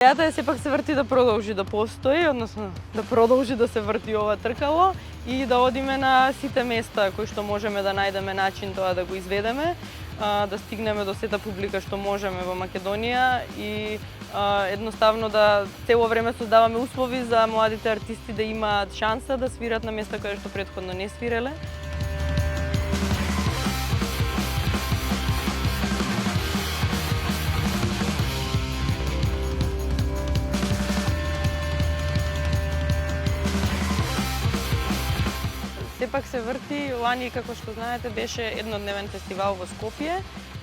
Идејата е сепак се врти да продолжи да постои, односно да продолжи да се врти ова тркало и да одиме на сите места кои што можеме да најдеме начин тоа да го изведеме, да стигнеме до сета публика што можеме во Македонија и едноставно да цело време создаваме услови за младите артисти да имаат шанса да свират на места кои што претходно не свиреле. Сепак се врти, лани, како што знаете, беше еднодневен фестивал во Скопје,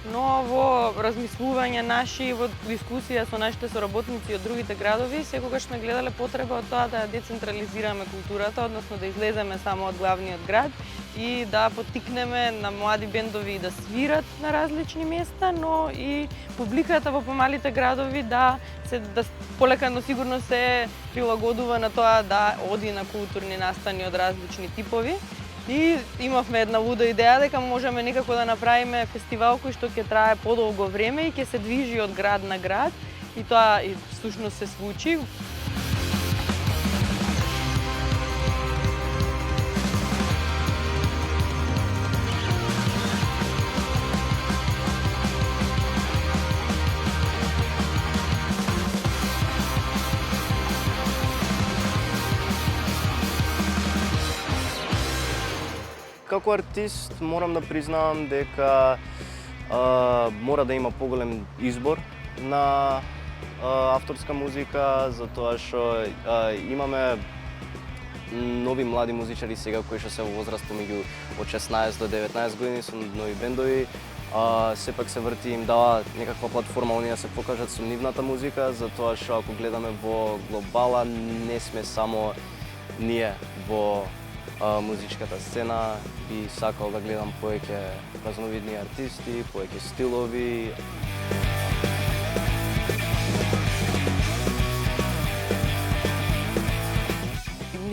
но во размислување наши, во дискусија со нашите соработници од другите градови, секогаш сме гледале потреба од тоа да децентрализираме културата, односно да излеземе само од главниот град и да поттикнеме на млади бендови да свират на различни места, но и публиката во помалите градови да полека, но сигурно се прилагодува на тоа да оди на културни настани од различни типови. И имавме една луда идеја дека можеме некако да направиме фестивал кој што ќе трае подолго време и ќе се движи од град на град и тоа и всушност се случи. Како артист морам да признавам дека мора да има поголем избор на авторска музика, затоа што имаме нови млади музичари сега кои што се во возраст помеѓу од 16 до 19 години со нови бендови. Сепак се врти им дава некаква платформа оние да се покажат со нивната музика, затоа што ако гледаме во глобала не сме само ние во музичката сцена, би сакал да гледам повеќе разновидни артисти, повеќе стилови.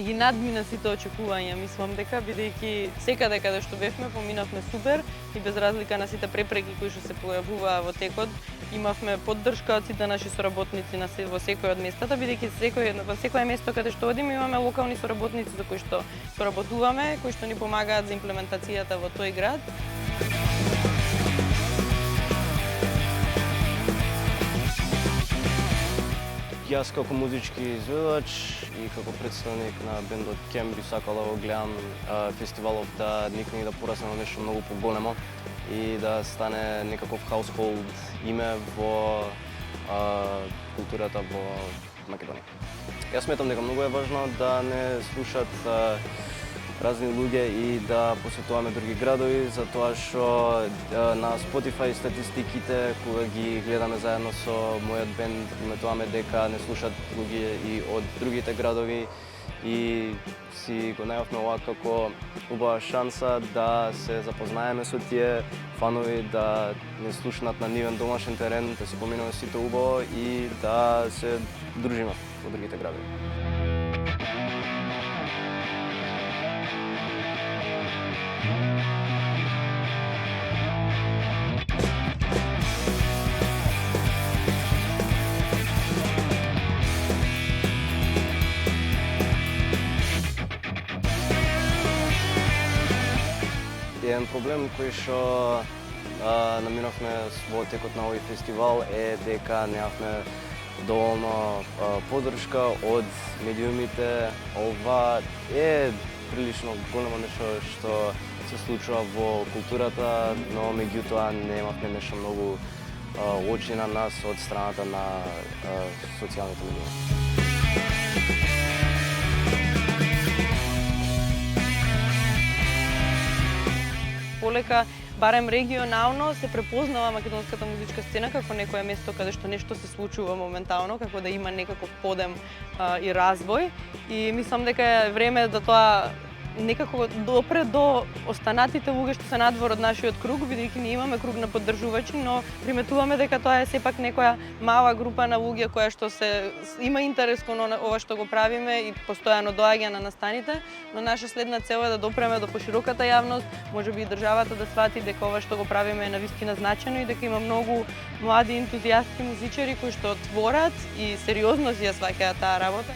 Ги надмина сите очекувања, мислам дека бидејќи секаде каде што бевме поминавме супер и без разлика на сите препреки кои што се појавуваа во текот, имавме поддршка од сите наши соработници во секој од местата, бидејќи во секое место каде што одиме имаме локални соработници за кои што соработуваме, кои што ни помагаат за имплементацијата во тој град. Јас како музички изведувач и како представник на бендот Кем би сакал да го гледам фестивалот да никне и да порасне на нешто многу поголемо и да стане некаков хаусхолд име во културата во Македонија. Јас сметам дека многу е важно да не слушат разни луѓе и да посетуваме други градови, затоа што на Spotify статистиките, кога ги гледаме заедно со мојот бенд, приметуваме дека не слушат луѓе и од другите градови и си го најавме ова како убава шанса да се запознаеме со тие фанови, да не слушнат на нивен домашен терен, да си поминаме сите убаво и да се дружиме во другите градови. Еден проблем кој што наминавме во текот на овој фестивал е дека немавме доволно поддршка од медиумите. Ова е прилично големо нешто што се случува во културата, но меѓутоа немавме нешто многу очи на нас од страната на социјалните медии. Полека, барем регионално, се препознава македонската музичка сцена како некое место каде што нешто се случува моментално, како да има некаков подем и развој. И мислам дека е време да тоа некако допре до останатите луѓе што се надвор од нашиот круг, бидејќи ние имаме круг на поддржувачи, но приметуваме дека тоа е сепак некоја мала група на луѓе која што има интерес кон ова што го правиме и постојано доаѓа на настаните, но наша следна цел е да допреме до пошироката јавност, можеби и државата да свати дека ова што го правиме е навистина значајно и дека има многу млади ентузијастки музичари кои што творат и сериозно си ја сваќаат таа работа.